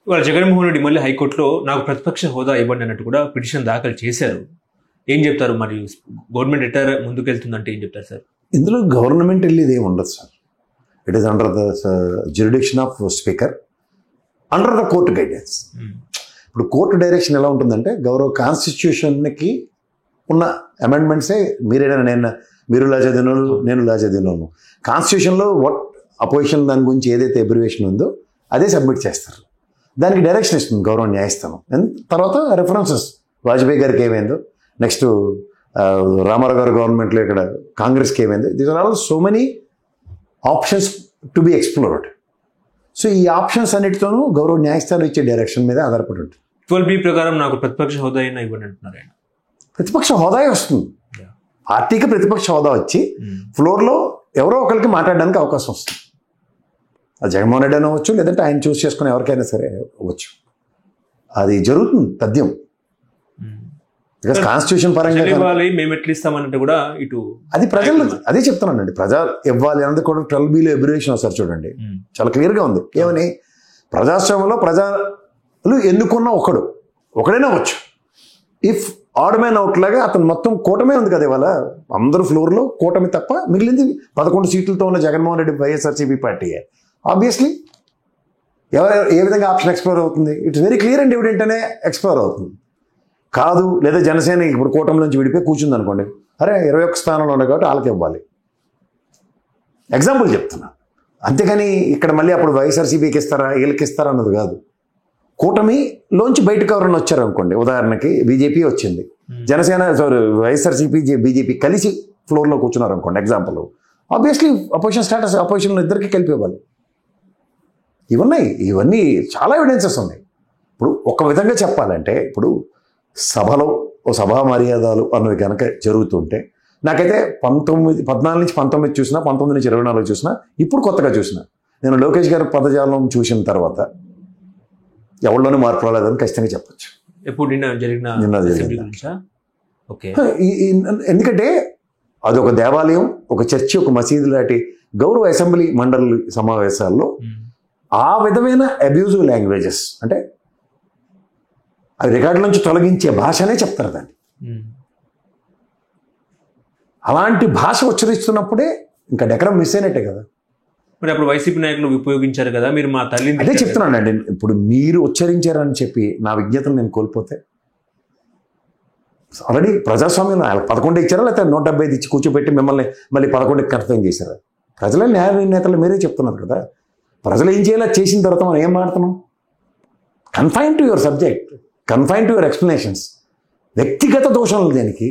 ఇవాళ జగన్మోహన్ రెడ్డి మళ్ళీ హైకోర్టులో నాకు ప్రతిపక్ష హోదా ఇవ్వండి అన్నట్టు కూడా పిటిషన్ దాఖలు చేశారు. ఏం చెప్తారు? మరి గవర్నమెంట్ ఎటర్ ముందుకెళ్తుందంటే ఏం చెప్తారు సార్? ఇందులో గవర్నమెంట్ వెళ్ళేది ఏమి ఉండదు sir. It is under the jurisdiction of speaker, under the court guidance. ఇప్పుడు కోర్టు డైరెక్షన్ ఎలా ఉంటుందంటే, గౌరవ కాన్స్టిట్యూషన్కి ఉన్న అమెండ్మెంట్సే మీరు లా చదివినోళ్ళు, నేను లా చదివినోళ్ళు. కాన్స్టిట్యూషన్లో వాట్ అపోజిషన్ దాని గురించి ఏదైతే ఎబ్రివేషన్ ఉందో అదే సబ్మిట్ చేస్తారు. దానికి డైరెక్షన్ ఇస్తుంది గౌరవ న్యాయస్థానం. తర్వాత రెఫరెన్సెస్ వాజ్పేయి గారికి ఏమైందో, నెక్స్ట్ రామారావు గారు గవర్నమెంట్లో ఇక్కడ కాంగ్రెస్కి ఏమైందో, these are all so many options to be explored. So ఈ ఆప్షన్స్ అన్నిటితోనూ గౌరవ న్యాయస్థానం ఇచ్చే డైరెక్షన్ మీద ఆధారపడి ఉంటుంది. 12B ప్రకారం నాకు ప్రతిపక్ష హోదా అయినా ఇవ్వండి అంటున్నారు ఆయన. ప్రతిపక్ష హోదా వస్తుంది, పార్టీకి ప్రతిపక్ష హోదా వచ్చి ఫ్లోర్లో ఎవరో ఒకరికి మాట్లాడడానికి అవకాశం వస్తుంది. అది జగన్మోహన్ రెడ్డి అయినా అవ్వచ్చు, లేదంటే ఆయన చూస్ చేసుకుని ఎవరికైనా సరే అవ్వచ్చు. అది జరుగుతుంది తథ్యం. బికాస్ కాన్స్టిట్యూషన్ పరంగా మేము ఎట్లా ఇస్తామన్నట్టు కూడా ఇటు అది ప్రజలు అదే చెప్తున్నానండి. ప్రజలు ఇవ్వాలి అన్నది కూడా 12Bలో ఎబ్రివేషన్ వస్తారు చూడండి, చాలా క్లియర్గా ఉంది. ఏమని, ప్రజాస్వామ్యంలో ప్రజలు ఎన్నుకున్న ఒకడైనా అవ్వచ్చు. ఇఫ్ ఆడ్ మ్యాన్ అవుట్ లాగా అతను మొత్తం కూటమే ఉంది కదా ఇవాళ, అందరూ ఫ్లోర్లో కూటమి తప్ప మిగిలింది 11 సీట్లతో ఉన్న జగన్మోహన్ రెడ్డి వైఎస్ఆర్సీపీ పార్టీయే. ఆబ్వియస్లీ ఏ విధంగా ఆప్షన్ ఎక్స్ప్లోర్ అవుతుంది? It's very clear and evident అనే ఎక్స్ప్లోర్ అవుతుంది. కాదు, లేదా జనసేన ఇప్పుడు కూటమి నుంచి విడిపోయి కూర్చుంది అనుకోండి, అరే 21 స్థానంలో ఉన్నాయి కాబట్టి వాళ్ళకి ఇవ్వాలి. ఎగ్జాంపుల్ చెప్తున్నా, అంతేగాని ఇక్కడ మళ్ళీ అప్పుడు వైఎస్ఆర్సీపీకి ఇస్తారా వీళ్ళకి ఇస్తారా అన్నది కాదు. కూటమిలోంచి బయటకు ఎవరైనా వచ్చారు అనుకోండి, ఉదాహరణకి బీజేపీ వచ్చింది, జనసేన వైఎస్ఆర్సీపీ బీజేపీ కలిసి ఫ్లోర్లో కూర్చున్నారు అనుకోండి ఎగ్జాంపుల్, ఆబ్వియస్లీ అపోజిషన్ స్టేటస్ అపోజిషన్లో ఇద్దరికి కలిపి ఇవ్వాలి. ఇవన్నీ చాలా ఎవిడెన్సెస్ ఉన్నాయి. ఇప్పుడు ఒక విధంగా చెప్పాలంటే, ఇప్పుడు సభలో ఓ సభా మర్యాదలు అన్నది కనుక జరుగుతుంటే, నాకైతే 14 నుంచి 19 చూసినా, 19 నుంచి 24 చూసినా, ఇప్పుడు కొత్తగా చూసినా, నేను లోకేష్ గారి పదజాలం చూసిన తర్వాత ఎవరిలోనూ మార్పు రాలేదని ఖచ్చితంగా చెప్పచ్చు. ఎప్పుడు నిన్న జరిగిన ఎందుకంటే అదొక దేవాలయం, ఒక చర్చి, ఒక మసీదు లాంటి గౌరవ అసెంబ్లీ మండలి సమావేశాల్లో ఆ విధమైన అబ్యూజివ్ లాంగ్వేజెస్, అంటే అవి రికార్డు నుంచి తొలగించే భాషనే చెప్తారు దాన్ని. అలాంటి భాష ఉచ్చరిస్తున్నప్పుడే ఇంకా డెకరం మిస్ అయినట్టే కదా. మరి అప్పుడు వైసీపీ నాయకులు ఉపయోగించారు కదా, మీరు మా తల్లి అదే చెప్తున్నానండి. ఇప్పుడు మీరు ఉచ్చరించారని చెప్పి నా విజ్ఞతను నేను కోల్పోతే, ఆల్రెడీ ప్రజాస్వామ్యం 11 ఇచ్చారా, లేకపోతే 175 ఇచ్చి కూర్చోబెట్టి మిమ్మల్ని మళ్ళీ 11కి కర్తవ్యం చేశారా? ప్రజలే న్యాయ నిర్ణేతలు మీరే చెప్తున్నారు కదా. ప్రజలు ఏం చేయాలో చేసిన తర్వాత మనం ఏం మాట్లాడుతున్నాం? Confine to your subject, confine to your explanations. వ్యక్తిగత దోషాలు దేనికి?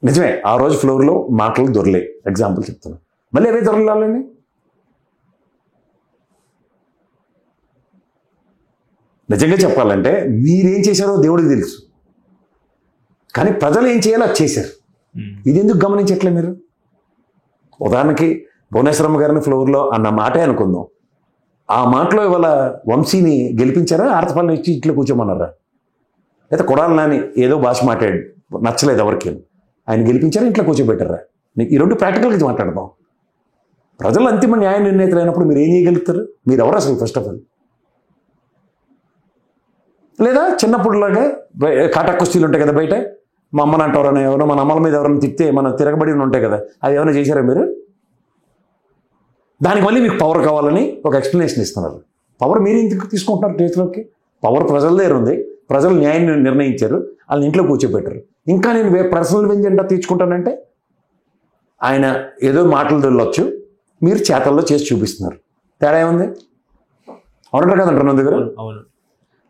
నిజమే, ఆ రోజు ఫ్లోర్లో మాటలు దొరలే, ఎగ్జాంపుల్ చెప్తున్నాను. మళ్ళీ అవే దొరలాలండి. నిజంగా చెప్పాలంటే మీరేం చేశారో దేవుడికి తెలుసు, కానీ ప్రజలు ఏం చేయాలో అది చేశారు. ఇది ఎందుకు గమనించట్లే మీరు? ఉదాహరణకి భువనేశ్వరమ్మ గారిని ఫ్లోర్లో అన్న మాటే అనుకుందాం. ఆ మాటలో ఇవాళ వంశీని గెలిపించారా, ఆర్తపల్లి ఇచ్చి ఇంట్లో కూర్చోమన్నారా? లేదా కొడాలి నాని ఏదో భాష మాట్లాడు, నచ్చలేదు ఎవరికి, ఆయన గెలిపించారా, ఇంట్లో కూర్చోబెట్టారా? ఈ రెండు ప్రాక్టికల్గా మాట్లాడదాం. ప్రజలు అంతిమ న్యాయ నిర్ణేతలు అయినప్పుడు మీరు ఏం చేయగలుగుతారు? మీరు ఎవరు అసలు ఫస్ట్ ఆఫ్ ఆల్? లేదా చిన్నప్పుడులాగా కాటా కుస్తీలు ఉంటాయి కదా బయట, మా అమ్మని అంటారని ఎవరో, మన అమ్మల మీద ఎవరైనా తిప్పితే మన తిరగబడి ఉంటాయి కదా, అవి ఏమైనా చేశారా మీరు? దానికి మళ్ళీ మీకు పవర్ కావాలని ఒక ఎక్స్ప్లెనేషన్ ఇస్తున్నారు. పవర్ మీరు ఎందుకు తీసుకుంటున్నారు చేతిలోకి? పవర్ ప్రజల దగ్గర ఉంది, ప్రజలు న్యాయాన్ని నిర్ణయించారు, వాళ్ళని ఇంట్లో కూర్చోబెట్టారు. ఇంకా నేను పర్సనల్ వెంజెండా తీర్చుకుంటానంటే ఆయన ఏదో మాటలు దొరలొచ్చు, మీరు చేతల్లో చేసి చూపిస్తున్నారు. తేడా ఏముంది? అవునంటారు కదంటారు నా దగ్గర. అవును,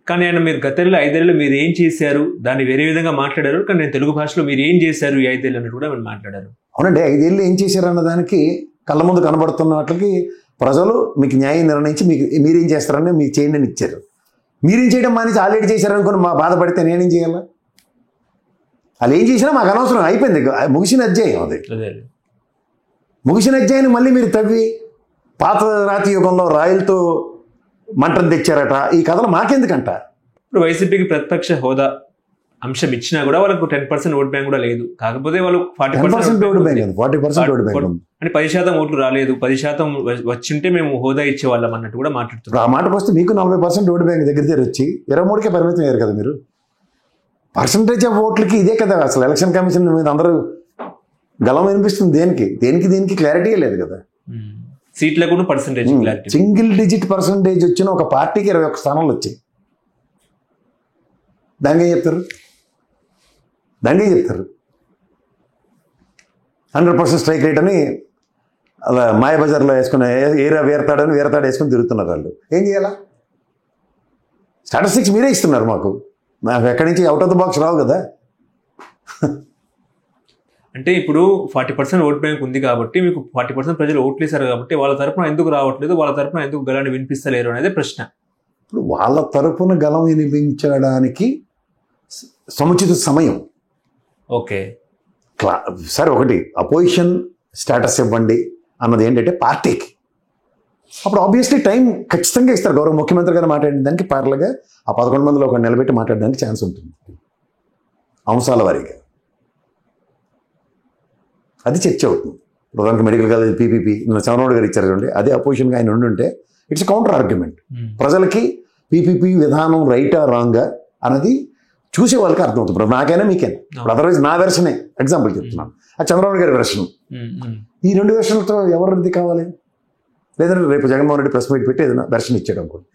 కానీ ఆయన మీరు గతంలో 5 ఏళ్ళు మీరు ఏం చేశారు దాన్ని వేరే విధంగా మాట్లాడారు, కానీ నేను తెలుగు భాషలో మీరు ఏం చేశారు ఈ 5 ఏళ్ళు అన్నట్టు కూడా మీరు మాట్లాడారు. అవునండి, 5 ఏళ్ళు ఏం చేశారు అన్న దానికి కళ్ళ ముందు కనబడుతున్న వాటికి ప్రజలు మీకు న్యాయం నిర్ణయించి మీరేం చేస్తారని మీకు చేయండి అని ఇచ్చారు. మీరేం చేయడం మానేసి ఆల్రెడీ చేశారనుకుని మా బాధపడితే నేనేం చేయాలా? వాళ్ళు ఏం చేసినా మాకు అనవసరం, అయిపోయింది, ముగిసిన అధ్యాయం అది. ముగిసిన అధ్యాయాన్ని మళ్ళీ మీరు తవ్వి పాత రాతి యుగంలో రాయలతో మంటను తెచ్చారట, ఈ కథలు మాకెందుకంట? ఇప్పుడు వైసీపీకి ప్రతిపక్ష హోదా అంశం ఇచ్చినా కూడా వాళ్ళకు 10% ఓట్ బ్యాంక్ కూడా లేదు. కాకపోతే వాళ్ళు 10% ఓటు బ్యాంక్ ఉంది, 40% ఓటు బ్యాంక్ ఉంది. అంటే 10% ఓట్లు రాలేదు, 10% వచ్చింటే మేము హోదా ఇచ్చేవాళ్ళం అన్నట్టు కూడా మాట్లాడుతున్నారు. ఆ మాటకు వస్తే మీకు 40% ఓటు బ్యాంక్ దగ్గర వచ్చి 23కే పరిమితం అయ్యారు కదా మీరు. పర్సంటేజ్ ఆఫ్ ఓట్లకి ఇదే కదా అసలు ఎలక్షన్ కమిషన్ మీద అందరూ గలం వినిపిస్తుంది. దేనికి క్లారిటీ లేదు కదా. సీట్లకు percentage clarity, single digit percentage వచ్చిన ఒక పార్టీకి 21 స్థానాలు వచ్చాయి. దానికి ఏం చెప్తారు? 100% స్ట్రైక్ రేట్ అని అలా మాయబజార్లో వేసుకుని వేరతాడు వేసుకుని తిరుగుతున్నారు వాళ్ళు. ఏం చేయాలా? స్టాటిస్టిక్స్ మీరే ఇస్తున్నారు మాకు ఎక్కడి నుంచి అవుట్ ఆఫ్ ద బాక్స్ రావు కదా. అంటే ఇప్పుడు 40% ఓట్ బ్యాంక్ ఉంది కాబట్టి మీకు 40% ప్రజలు ఓట్లు వేశారు కాబట్టి వాళ్ళ తరపున ఎందుకు రావట్లేదు, వాళ్ళ తరపున ఎందుకు గలాన్ని వినిపిస్తలేరు అనేది ప్రశ్న. ఇప్పుడు వాళ్ళ తరపున గలం వినిపించడానికి సముచిత సమయం. ఓకే సరే, ఒకటి అపోజిషన్ స్టేటస్ ఇవ్వండి అన్నది ఏంటంటే పార్టీకి. అప్పుడు ఆబ్వియస్లీ టైం ఖచ్చితంగా ఇస్తారు. గౌరవ ముఖ్యమంత్రి గారు మాట్లాడిన దానికి పార్లగా ఆ 11 మందిలో ఒక నిలబెట్టి మాట్లాడడానికి ఛాన్స్ ఉంటుంది అంశాల వారీగా. అది చర్చ అవుతుంది. ప్రధానికి మెడికల్ కాలేజ్ పీపీపీ చంద్రబాబు గారు ఇచ్చారు చూడండి, అదే అపోజిషన్గా ఆయన ఉండుంటే ఇట్స్ కౌంటర్ ఆర్గ్యుమెంట్. ప్రజలకి పీపీపీ విధానం రైటా రాంగా అన్నది చూసే వాళ్ళకి అర్థమవుతుంది. ఇప్పుడు నాకైనా మీకైనా. ఇప్పుడు అదర్వైజ్ నా వెర్షనే ఎగ్జాంపుల్ చెప్తున్నాను, ఆ చంద్రబాబు గారి వెర్షన్. ఈ 2 వెర్షన్లతో ఎవరిది కావాలి? లేదంటే రేపు జగన్మోహన్ రెడ్డి ప్రెస్ మీట్ పెట్టి ఏదైనా వెర్షన్ ఇచ్చాడు అనుకోండి,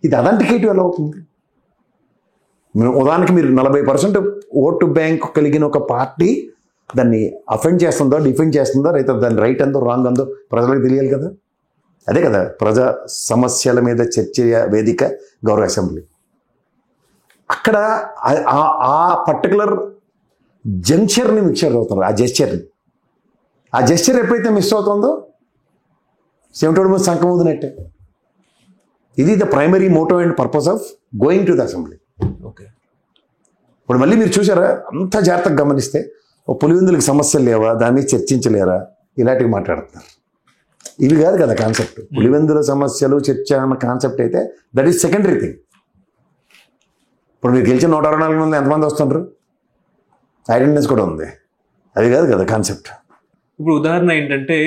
ఇది అథెంటికేటివ్ ఎలా అవుతుంది? ఉదాహరణకి మీరు 40% ఓటు బ్యాంక్ కలిగిన ఒక పార్టీ దాన్ని అఫెండ్ చేస్తుందో డిఫెండ్ చేస్తుందో, అయితే దాని రైట్ అందో రాంగ్ అందో ప్రజలకు తెలియాలి కదా. అదే కదా ప్రజా సమస్యల మీద చర్చ వేదిక గౌరవ అసెంబ్లీ. అక్కడ ఆ పర్టికులర్ జంక్షర్ని మిక్స్ అవుతున్నారు. ఆ జెస్చర్ ఎప్పుడైతే మిస్ అవుతుందో సెంటోడ్ మీద సంకం వదినట్టే. ఇది the primary motto and purpose of going to the assembly. Okay, ఇప్పుడు మళ్ళీ మీరు చూసారా, అంత జాగ్రత్తగా గమనిస్తే పులివెందులకు సమస్యలు లేవా, దాన్ని చర్చించలేరా, ఇలాంటివి మాట్లాడుతున్నారు. ఇవి కాదు కదా కాన్సెప్ట్. పులివెందుల సమస్యలు చర్చ అన్న కాన్సెప్ట్ అయితే దట్ ఈస్ సెకండరీ థింగ్. ఇప్పుడు మీరు గెలిచిన 124 మంది ఎంతమంది వస్తుంటారు? ఐడెంటిటీస్ కూడా ఉంది, అది కాదు కదా కాన్సెప్ట్. ఇప్పుడు ఉదాహరణ ఏంటంటే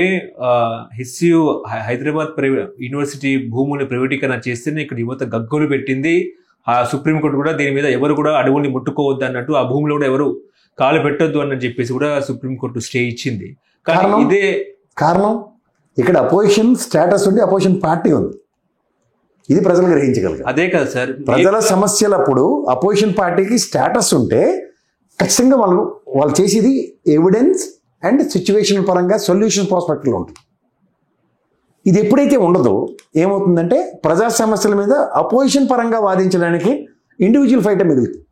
హెచ్సియు హైదరాబాద్ యూనివర్సిటీ భూముల్ని ప్రైవేటీకరణ చేస్తేనే ఇక్కడ యువత గగ్గోలు పెట్టింది. ఆ సుప్రీంకోర్టు కూడా దీని మీద ఎవరు కూడా అడవుల్ని ముట్టుకోవద్దు అన్నట్టు, ఆ భూమిలో కూడా ఎవరు కాలు పెట్టొద్దు అని చెప్పేసి కూడా సుప్రీంకోర్టు స్టే ఇచ్చింది. కానీ ఇదే కారణం, ఇక్కడ అపోజిషన్ స్టేటస్ ఉంటే అపోజిషన్ పార్టీ ఉంది. ఇది ప్రజలు గ్రహించగలరు. అదే కదా సార్, ప్రజల సమస్యలప్పుడు అపోజిషన్ పార్టీకి స్టేటస్ ఉంటే ఖచ్చితంగా వాళ్ళు చేసేది ఎవిడెన్స్ అండ్ సిచ్యువేషన్ పరంగా సొల్యూషన్ ప్రాస్పెక్ట్లో ఉంటుంది. ఇది ఎప్పుడైతే ఉండదో ఏమవుతుందంటే ప్రజా సమస్యల మీద అపోజిషన్ పరంగా వాదించడానికి ఇండివిజువల్ ఫైటే మిగులుతుంది.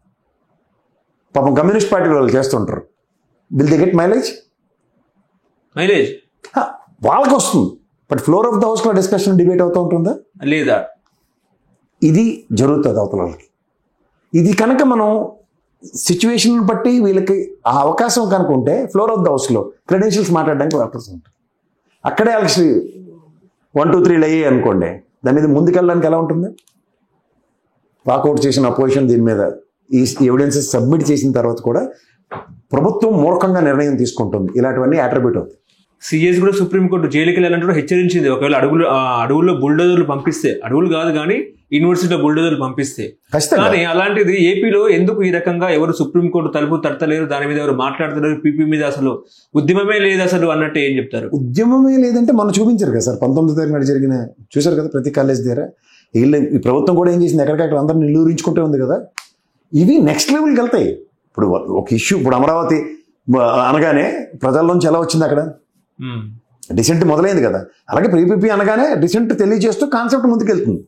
పాపం కమ్యూనిస్ట్ పార్టీ వాళ్ళు చేస్తుంటారు. విల్ దే గెట్ మైలేజ్ వాళ్ళకి వస్తుంది, బట్ ఫ్లోర్ ఆఫ్ ద హౌస్లో డిస్కషన్ డిబేట్ అవుతూ ఉంటుందా లేదా? ఇది జరుగుతుంది అవతల వాళ్ళకి. ఇది కనుక మనం సిచ్యువేషన్ బట్టి వీళ్ళకి ఆ అవకాశం కనుక ఉంటే ఫ్లోర్ ఆఫ్ ద హౌస్లో క్రెడెన్షియల్స్ మాట్లాడడానికి అవకాశం ఉంటుంది. అక్కడే వాళ్ళకి 1, 2, 3 అయ్యాయి అనుకోండి, దాని మీద ముందుకెళ్ళడానికి ఎలా ఉంటుంది? వాకౌట్ చేసిన అపోజిషన్ దీని మీద ఈ ఎవిడెన్సెస్ సబ్మిట్ చేసిన తర్వాత కూడా ప్రభుత్వం మూర్ఖంగా నిర్ణయం తీసుకుంటుంది. ఇలాంటివన్నీ అట్రిబ్యూట్ అవుతాయి. సిఎస్ కూడా సుప్రీంకోర్టు జైలుకి వెళ్ళాలంటే కూడా హెచ్చరించింది. ఒకవేళ అడవుల్లో బుల్డోజర్లు పంపిస్తే, అడవులు కాదు కానీ యూనివర్సిటీలో బుల్డోజర్లు పంపిస్తే. కానీ అలాంటిది ఏపీలో ఎందుకు ఈ రకంగా ఎవరు సుప్రీంకోర్టు తలుపు తడతలేరు, దాని మీద ఎవరు మాట్లాడతలేరు, పీపీ మీద అసలు ఉద్యమమే లేదు అసలు అన్నట్టు ఏం చెప్తారు? ఉద్యమమే లేదంటే మనం చూపించారు కదా సార్, 19వ తారీఖు జరిగిన చూసారు కదా ప్రతి కాలేజ్ దగ్గర. ఈ ప్రభుత్వం కూడా ఏం చేసింది, ఎక్కడికక్కడ అందరిని నిలువరించుకుంటూ ఉంది కదా. ఇవి నెక్స్ట్ లెవెల్కి వెళ్తాయి. ఇప్పుడు ఒక ఇష్యూ, ఇప్పుడు అమరావతి అనగానే ప్రజల్లోంచి ఎలా వచ్చింది, అక్కడ డిసెంట్ మొదలైంది కదా. అలాగే పీపీపీ అనగానే డిసెంట్ తెలియజేస్తూ కాన్సెప్ట్ ముందుకెళ్తుంది.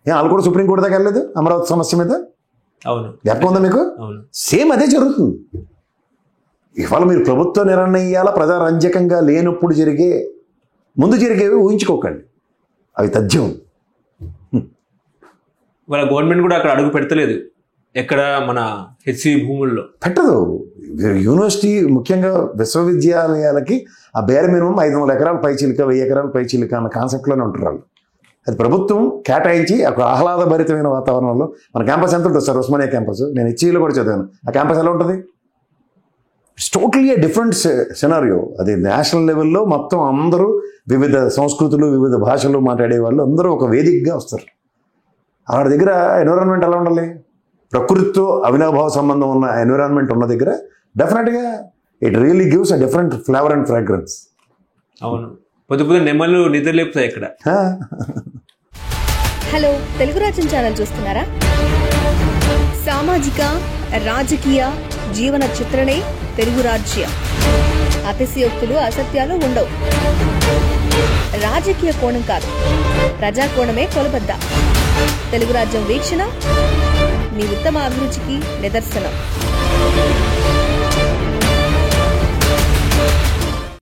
వాళ్ళు కూడా సుప్రీంకోర్టు దాకా వెళ్ళలేదు అమరావతి సమస్య మీద. అవును, జ్ఞాపకం ఉందా మీకు? సేమ్ అదే జరుగుతుంది. ఇవాళ మీరు ప్రభుత్వ నిర్ణయాల ప్రజారంజకంగా లేనప్పుడు ముందు జరిగేవి ఊహించుకోకండి, అవి తథ్యం. వాళ్ళ గవర్నమెంట్ కూడా అక్కడ అడుగు పెడతలేదు, ఎక్కడ మన హెచ్సి భూముల్లో పెట్టదు. యూనివర్సిటీ ముఖ్యంగా విశ్వవిద్యాలయాలకి ఆ బేర్ మినిమం 500 ఎకరాల పైచిలిక 1000 ఎకరాల పైచిలిక అన్న కాన్సెప్ట్లోనే ఉంటారు వాళ్ళు. అది ప్రభుత్వం కేటాయించి ఒక ఆహ్లాదభరితమైన వాతావరణంలో మన క్యాంపస్ ఎంత ఉంటుంది సార్? ఉస్మానియా క్యాంపస్, నేను హెచ్ఈలో కూడా చదివాను. ఆ క్యాంపస్ ఎలా ఉంటుంది? It's totally a different scenario. అది నేషనల్ లెవెల్లో మొత్తం అందరూ వివిధ సంస్కృతులు, వివిధ భాషలు మాట్లాడే వాళ్ళు అందరూ ఒక వేదికగా వస్తారు. వాళ్ళ దగ్గర ఎన్విరాన్మెంట్ ఎలా ఉండాలి? ప్రకృతితో అవినాభావ సంబంధం ఉన్న ఎన్విరాన్మెంట్ ఉన్న దగ్గర డెఫినెట్గా it really gives a different flavour and fragrance. అవును, పొద్దు పొద్దు నెమ్మలు నిద్రలేపుతాయి ఇక్కడ. హలో, తెలుగు రాజ్యం ఛానల్ చూస్తున్నారా? సామాజిక రాజకీయ జీవన చిత్రణే తెలుగు రాజ్యం. అతిశయోక్తులు, అసత్యాలు ఉండవు. రాజకీయ కోణం కాదు, ప్రజా కోణమే కొలబద్ద. తెలుగు రాజ్యం వీక్షణ మీ ఉత్తమ అభిరుచికి నిదర్శనం.